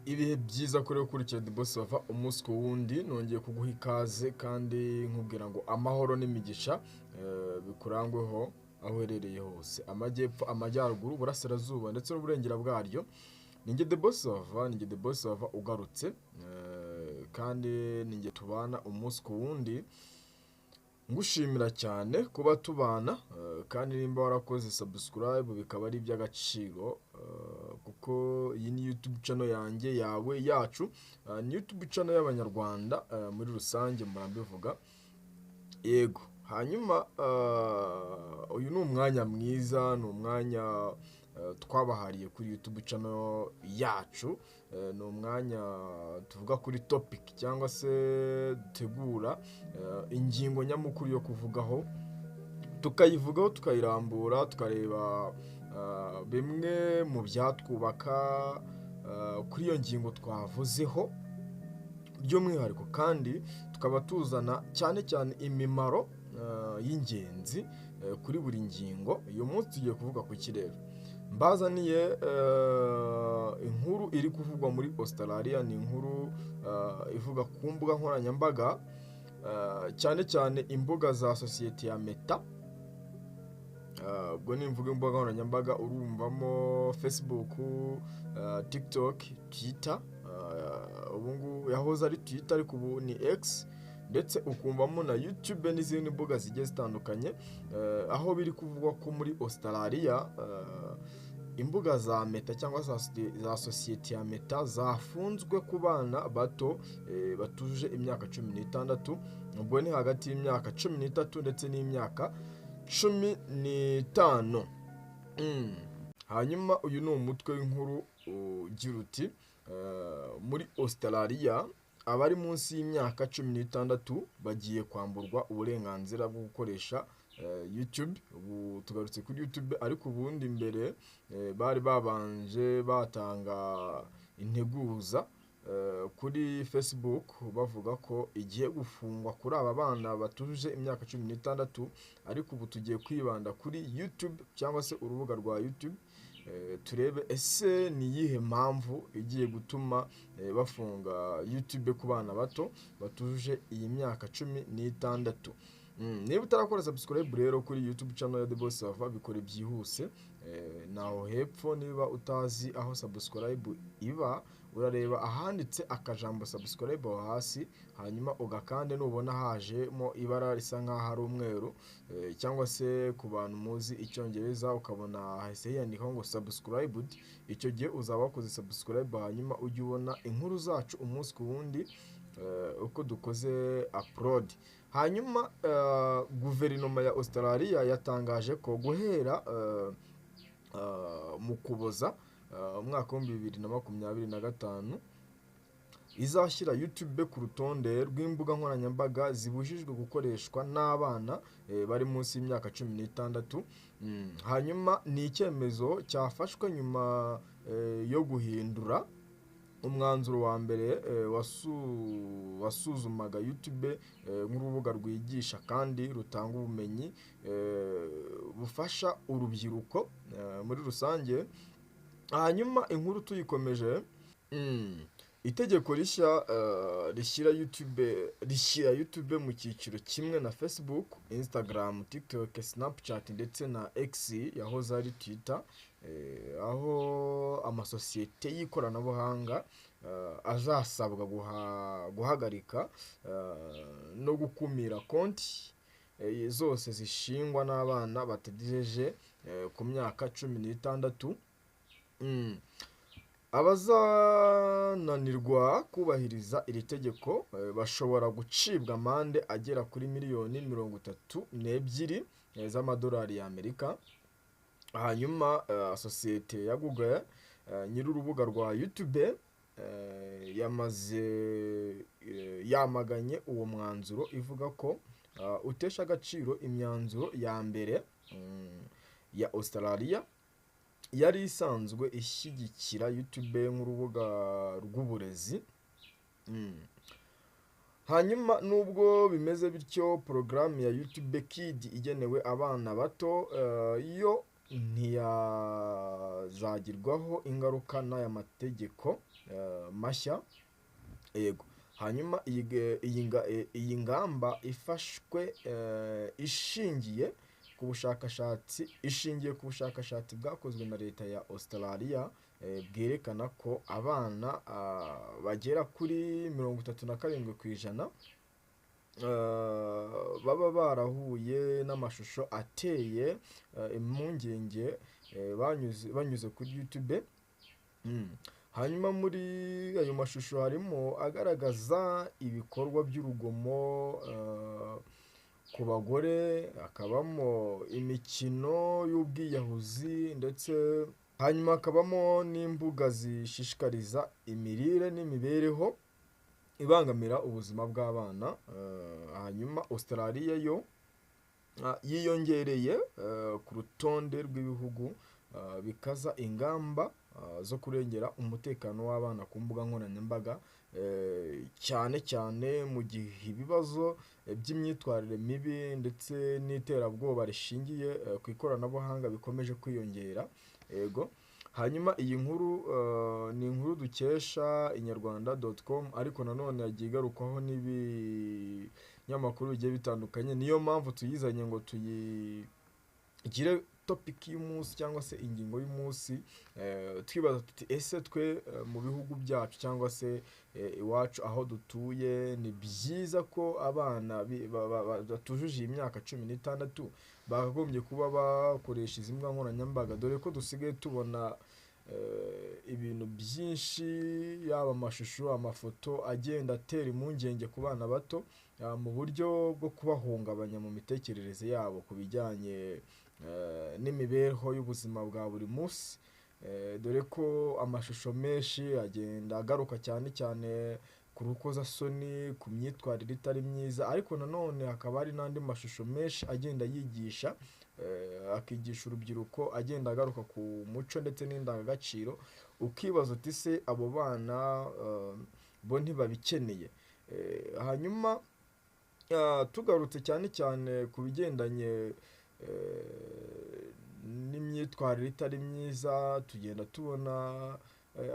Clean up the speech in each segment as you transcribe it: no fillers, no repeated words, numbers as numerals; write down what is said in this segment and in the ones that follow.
Ibihe byiza kuri ukurikira The Boss Bava umunsi ku wundi nongeye kuguha ikaze kandi nkubwira ngo amahoro n'imigisha bikurangweho aho uherereye hose, amajyepfo, amajyaruguru, burasirazuba ndetse n'uburengera bwaryo. Ninjye The Boss Bava, ninjye The Boss Bava ugarutse, kandi ninjye tubana umunsi ku wundi. Ngushimira cyane kuba tubana, kandi nimba warakoze subscribe bikaba ari iby'agaciro, kuko iyi ni YouTube channel yanjye, yawe, yacu, ni YouTube channel y'abanyarwanda muri rusange murambivuga. Yego, hanyuma uyu ni umwanya mwiza, ni umwanya twabahariye kuri YouTube channel yacu. Ni umwanya tuvuga kuri topic cyangwa se dutegura ingingo nyamukuru yo kuvugaho, tukayivugaho, tukayirambura, tukareba bimwe mu byatwubaka kuri iyo ngingo twavuzeho by'umwihariko, kandi tukaba tuzana cyane cyane imimaro y'ingenzi kuri buri ngingo. Uyu munsi tugiye kuvuga ku kirere. Mbazaniye inkuru iri kuvugwa muri Australia, ni inkuru ivuga ku mbuga nkoranyambaga, cyane cyane imbuga za sosiyete ya Meta. Ubwo ni imvuga imbuga nkoranyambaga urumvamo Facebook, TikTok, Twitter, ubungu yahoze ari Twitter ariko ubu ni X, ndetse ukumvamo na YouTube n'izindi mbuga zigiye zitandukanye, aho biri kuvugwa ko muri Australia imbuga za Meta cyangwa za sosiyete ya Meta zafunzwe ku bana bato batuje imyaka 16. Ubwo ni hagati y'imyaka 13 ndetse n'imyaka 15. Hanyuma uyu ni umutwe w'inkuru ugira uti muri Australia abari munsi y'imyaka 16 bagiye kwamburwa uburenganzira bwo gukoresha YouTube. Ubu tugarutse kuri YouTube, ariko ubundi mbere bari babanje batanga integuza kuri Facebook bavuga ko igiye gufungwa kuri aba bana batuje imyaka 16, ariko ubu tugiye kwibanda kuri YouTube cyangwa se urubuga rwa YouTube, turebe ese ni iyihe mpamvu igiye gutuma bafunga YouTube ku bana bato batuje iyi myaka 16. Niba utarakora subscribe rero kuri YouTube channel ya The Boss Bava, bikore byihuse, naho hepfo. Niba utazi aho subscribe iba, urareba ahanditse akajambo subscribe aho hasi, hanyuma ugakande. Nubona hajemo ibara risa nkaho ari umweru, cyangwa se ku bantu muzi icyongereza ukabona hahise hiyandikaho ngo subscribed, icyo gihe uzaba wakoze subscribe, hanyuma ujye ubona inkuru zacu umunsi ku wundi uko dukoze upload. Hanyuma guverinoma ya Australia yatangaje ko guhera mu Kuboza umwaka wa 2025 izashyira YouTube ku rutonde rw'imbuga nkoranyambaga zibujijwe gukoreshwa n'abana bari munsi y'imyaka 16. Hanyuma ni icyemezo cyafashwe nyuma yo guhindura umwanzuro wa mbere wasuzumaga YouTube nk'urubuga rwigisha kandi rutanga ubumenyi bufasha urubyiruko muri rusange. Hanyuma inkuru tuyikomeje, itegeko rishya rishyira YouTube mu cyiciro kimwe na Facebook, Instagram, TikTok, Snapchat ndetse na X yahoze ari Twitter, aho amasosiyete y'ikoranabuhanga azasabwa guhagarika no gukumira konti zose zishingwa n'abana bategereje ku myaka 16. Abazananirwa kubahiriza iri tegeko bashobora gucibwa amande agera kuri miliyoni 32 z'amadolari y'Amerika. Hanyuma sosiyete ya Google nyir'urubuga rwa YouTube yamaganye uwo mwanzuro, ivuga ko utesha agaciro imyanzuro ya mbere ya Australia yari isanzwe ishyigikira YouTube nk'urubuga rw'uburezi. Hanyuma nubwo bimeze bityo, porogaramu ya YouTube Kid igenewe abana bato yo ntiyazagirwaho ingaruka n'aya mategeko. mashya. Yego, hanyuma iyi ngamba ifashwe ishingiye ku bushakashatsi bwakozwe na leta ya Australia, bwerekana ko abana bagera kuri 37% baba barahuye n'amashusho ateye impungenge banyuze kuri YouTube. Hanyuma muri ayo mashusho harimo agaragaza ibikorwa by'urugomo ku bagore, hakabamo imikino y'ubwiyahuzi, ndetse hanyuma hakabamo n'imbuga zishishikariza imirire n'imibereho ibangamira ubuzima bw'abana. Hanyuma Australia yo yiyongereye ku rutonde rw'ibihugu bikaza ingamba zo kurengera umutekano w'abana ku mbuga nkoranyambaga, cyane cyane mu gihe ibibazo by'imyitwarire mibi ndetse n'iterabwoba rishingiye ku ikoranabuhanga bikomeje kwiyongera. Yego, hanyuma iyi nkuru ni inkuru dukesha inyarwanda.com, ariko nanone yagiye igarukwaho n'ibinyamakuru bigiye bitandukanye. Niyo mpamvu tuyizanye ngo tuyigire topic y'umunsi cyangwa se ingingo y'umunsi, twibaza tuti ese twe mu bihugu byacu cyangwa se iwacu aho dutuye, ni byiza ko abana batujuje imyaka 16 bakagombye kuba bakoresha izi mbuga nkoranyambaga, dore ko dusigaye tubona ibintu byinshi, yaba amashusho, amafoto agenda atera impungenge ku bana bato, mu buryo bwo kubahungabanya mu mitekerereze yabo ku bijyanye n'imibereho y'ubuzima bwa buri munsi. Dore ko amashusho menshi agenda agaruka cyane cyane ku rukozasoni, ku myitwarire itari myiza, ariko nanone hakaba hari n'andi mashusho menshi agenda yigisha, akigisha urubyiruko, agenda agaruka ku muco ndetse n'indangagaciro. Ukibaza uti se abo bana bo ntibabikeneye? Hanyuma tugarutse cyane cyane ku bigendanye n'imyitwarire itari myiza, tugenda tubona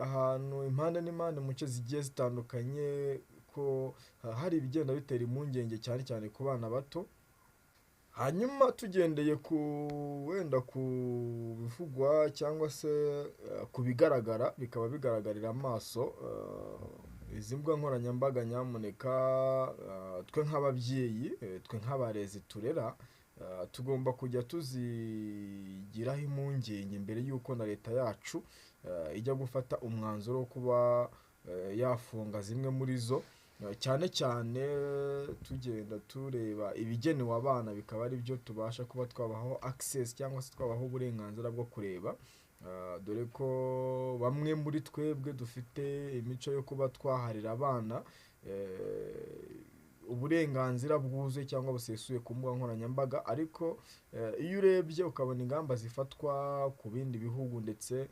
ahantu impande n'impande mu nce zigiye zitandukanye ko hari ibigenda bitera impungenge cyane cyane ku bana bato. Hanyuma tugendeye wenda ku bivugwa cyangwa se ku bigaragara, bikaba bigaragarira amaso, izi mbuga nkoranyambaga nyamuneka twe nk'ababyeyi, twe nk'abarezi turera, tugomba kujya tuzigiraho impungenge mbere y'uko na leta yacu ijya gufata umwanzuro wo kuba yafunga zimwe muri zo, cyane cyane tugenda tureba ibigenewe abana, bikaba ari byo tubasha kuba twabaho access cyangwa se twabaho uburenganzira bwo kureba, dore ko bamwe muri twebwe dufite imico yo kuba twaharira abana uburenganzira bwuzuye cyangwa busesuye ku mbuga nkoranyambaga. Ariko iyo urebye ukabona ingamba zifatwa ku bindi bihugu ndetse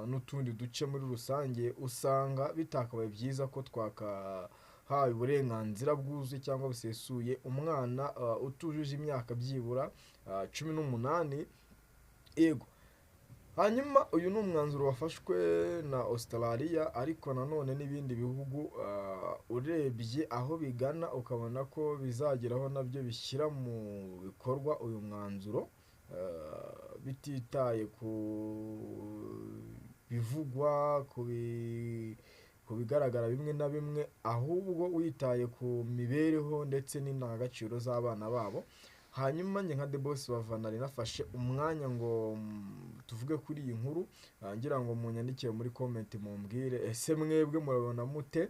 n'utundi duce muri rusange, usanga bitakabaye byiza ko twakahaye uburenganzira bwuzuye cyangwa busesuye umwana utujuje imyaka byibura 18. Yego, hanyuma uyu ni umwanzuro wafashwe na Australia, ariko nanone n'ibindi bihugu urebye aho bigana ukabona ko bizageraho nabyo bishyira mu bikorwa uyu mwanzuro, bititaye ku bivugwa, ku bigaragara bimwe na bimwe, ahubwo witaye ku mibereho ndetse n'indangagaciro z'abana babo. Hanyuma njye nka The Boss Bava nari nafashe umwanya ngo tuvuge kuri iyi nkuru, ngira ngo munyandikire muri comment mumbwire ese mwebwe murabona mute,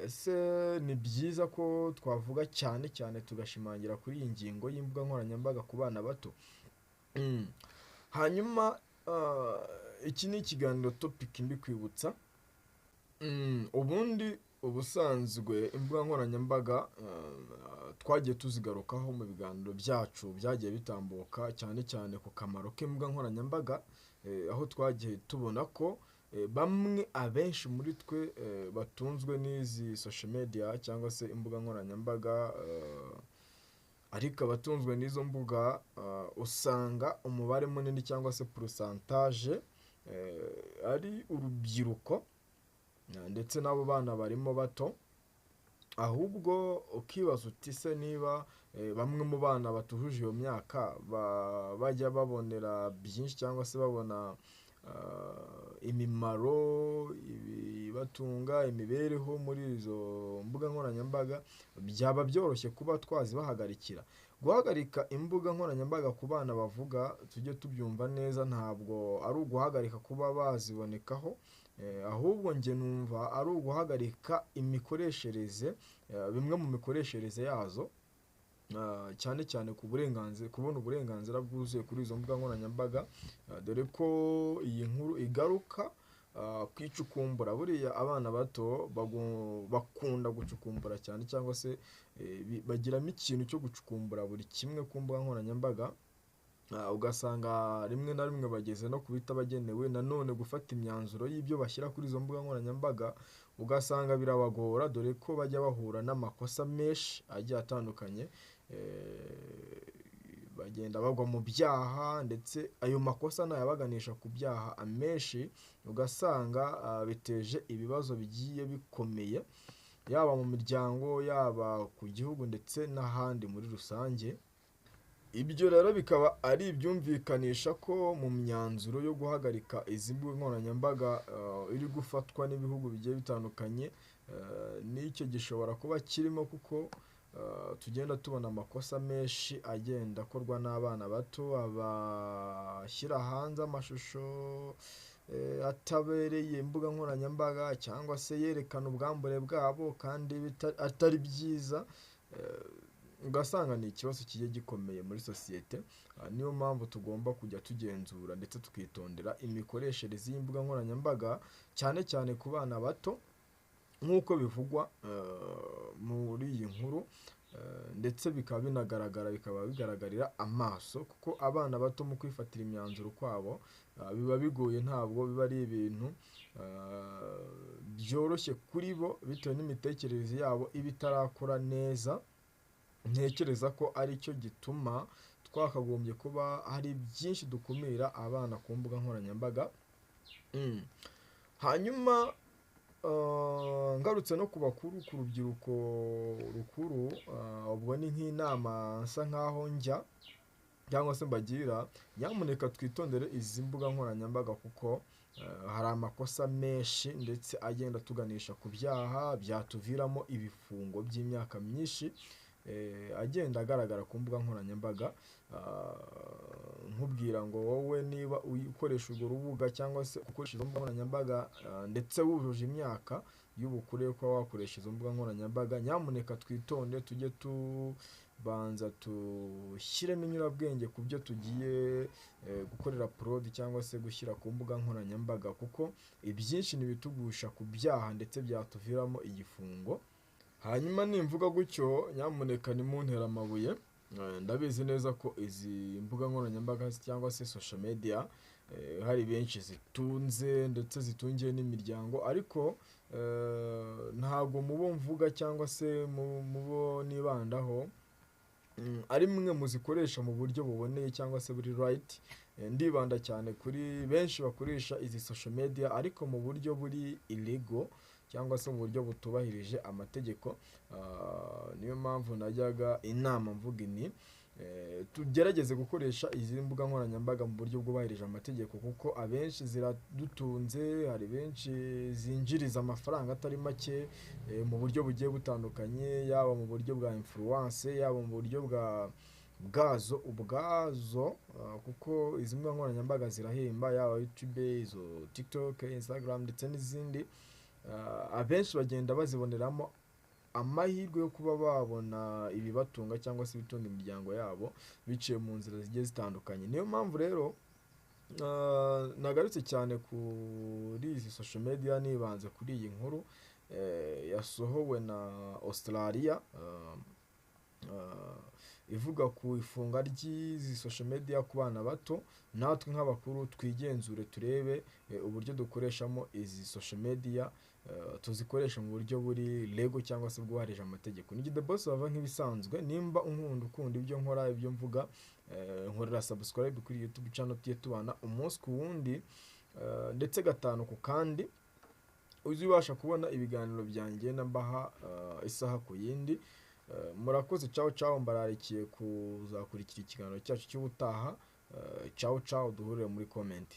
ese ni byiza ko twavuga cyane cyane tugashimangira kuri iyi ngingo y'imbuga nkoranyambaga ku bana bato. Hanyuma iki ni ikiganiro topic mbi kwibutsa, ubusanzwe imbuga nkoranyambaga twagiye tuzigarukaho mu biganiro byacu byagiye bitambuka, cyane cyane ku kamaro k'imbuga nkoranyambaga, aho twagiye tubona ko bamwe abenshi muri twe batunzwe n'izi social media cyangwa se imbuga nkoranyambaga, ariko abatunzwe n'izo mbuga usanga umubare munini cyangwa se pourcentage ari urubyiruko ndetse n'abo bana barimo bato, ahubwo ukibaza uti se niba bamwe mu bana batujuje iyo myaka bajya babonera byinshi cyangwa se babona imimaro ibatunga imibereho muri izo mbuga nkoranyambaga, byaba byoroshye kuba twazibahagarikira. Guhagarika imbuga nkoranyambaga ku bana bavuga, tujye tubyumva neza, ntabwo ari uguhagarika kuba bazibonekaho, ahubwo njye numva ari uguhagarika imikoreshereze, bimwe mu mikoreshereze yazo, cyane cyane kubona uburenganzira bwuzuye kuri izo mbuga nkoranyambaga, dore ko iyi nkuru igaruka kwicukumbura. Buriya abana bato bakunda gucukumbura cyane, cyangwa se bagiramo ikintu cyo gucukumbura buri kimwe ku mbuga nkoranyambaga, ugasanga rimwe na rimwe bageze no kubita bagenewe nanone gufata imyanzuro y'ibyo bashyira kuri izo mbuga nkoranyambaga, ugasanga birabagora, dore ko bajya bahura n'amakosa menshi agiye atandukanye, bagenda bagwa mu byaha, ndetse ayo makosa nayabaganisha ku byaha amenshi, ugasanga biteje ibibazo bigiye bikomeye, yaba mu miryango, yaba ku gihugu, ndetse n'ahandi muri rusange. Ibyo rero bikaba ari ibyumvikanisha ko mu myanzuro yo guhagarika izi mbuga nkoranyambaga iri gufatwa n'ibihugu bigiye bitandukanye, n'icyo gishobora kuba kirimo, kuko tugenda tubona amakosa menshi agenda akorwa n'abana bato, abashyira hanze amashusho atabereye imbuga nkoranyambaga, cyangwa se yerekana ubwambure bwabo kandi atari byiza, ugasanga ni ikibazo kigiye gikomeye muri sosiyete. Niyo mpamvu tugomba kujya tugenzura ndetse tukitondera imikoreshereze y'imbuga nkoranyambaga, cyane cyane ku bana bato nk'uko bivugwa muri iyi nkuru, ndetse bikaba bigaragarira amaso, kuko abana bato mu kwifatira imyanzuro kwabo biba bigoye, ntabwo biba ari ibintu byoroshye kuri bo, bitewe n'imitekerereze yabo iba itarakura neza. Ntekereza ko ari cyo gituma twakagombye kuba hari byinshi dukumira abana ku mbuga nkoranyambaga. Hanyuma ngarutse no ku bakuru, ku rubyiruko rukuru, ubwo ni nk'inama nsa nkaho njya cyangwa se mbagira, nyamuneka twitondere izi mbuga nkoranyambaga, kuko hari amakosa menshi ndetse agenda tuganisha ku byaha byatuviramo ibifungo by'imyaka myinshi, agenda agaragara ku mbuga nkoranyambaga. Nkubwira ngo wowe niba ukoresha urwo rubuga cyangwa se ukoresha izo mbuga nkoranyambaga, ndetse wujuje imyaka y'ubukure yo kuba wakoresha izo mbuga nkoranyambaga, nyamuneka twitonde, tujye tubanza dushyiremo inyurabwenge ku byo tugiye gukorera upload cyangwa se gushyira ku mbuga nkoranyambaga, kuko ibyinshi ntibitugusha ku byaha ndetse byatuviramo igifungo. Hanyuma nimvuga gutyo, nyamuneka ntimuntere amabuye, ndabizi neza ko izi mbuga nkoranyambaga cyangwa se social media hari benshi zitunze ndetse zitungiye n'imiryango, ariko ntabwo mubo mvuga cyangwa se mubo nibandaho ari mwe muzikoresha mu buryo buboneye cyangwa se buri right. Ndibanda cyane kuri benshi bakoresha izi social media ariko mu buryo buri illegal, cyangwa se mu buryo butubahirije amategeko. Niyo mpamvu najyaga inama mvuga ini tugerageze gukoresha izi mbuga nkoranyambaga mu buryo bwubahirije amategeko, kuko abenshi ziradutunze, hari benshi zinjiriza amafaranga atari make mu buryo bugiye butandukanye, yaba mu buryo bwa influence, yaba mu buryo bwazo ubwazo, kuko izi mbuga nkoranyambaga zirahemba, yaba YouTube, izo TikTok, Instagram ndetse n'izindi. Abenshi bagenda baziboneramo amahirwe yo kuba babona ibibatunga cyangwa se ibitunga imiryango yabo biciye mu nzira zigiye zitandukanye. Niyo mpamvu rero nagarutse cyane kuri izi social media, nibanze kuri iyi nkuru yasohowe na Australia, ivuga ku ifunga ry'izi social media ku bana bato. Natwe nk'abakuru twigenzure, turebe uburyo dukoreshamo izi social media, tuzikoresha mu buryo buri lego cyangwa se bwubahirije amategeko. Ni The Boss bava nk'ibisanzwe. Nimba ukunda ibyo nkora, ibyo mvuga, nkorera subscribe kuri YouTube channel, tugiye tubana umunsi ku wundi, ndetse gatanu ku kandi uzi ubasha kubona ibiganiro byanjye mbaha isaha ku yindi. Murakoze, ciao ciao, mbararikiye kuzakurikira ikiganiro cyacu cy'ubutaha. Ciao ciao, duhurire muri comment.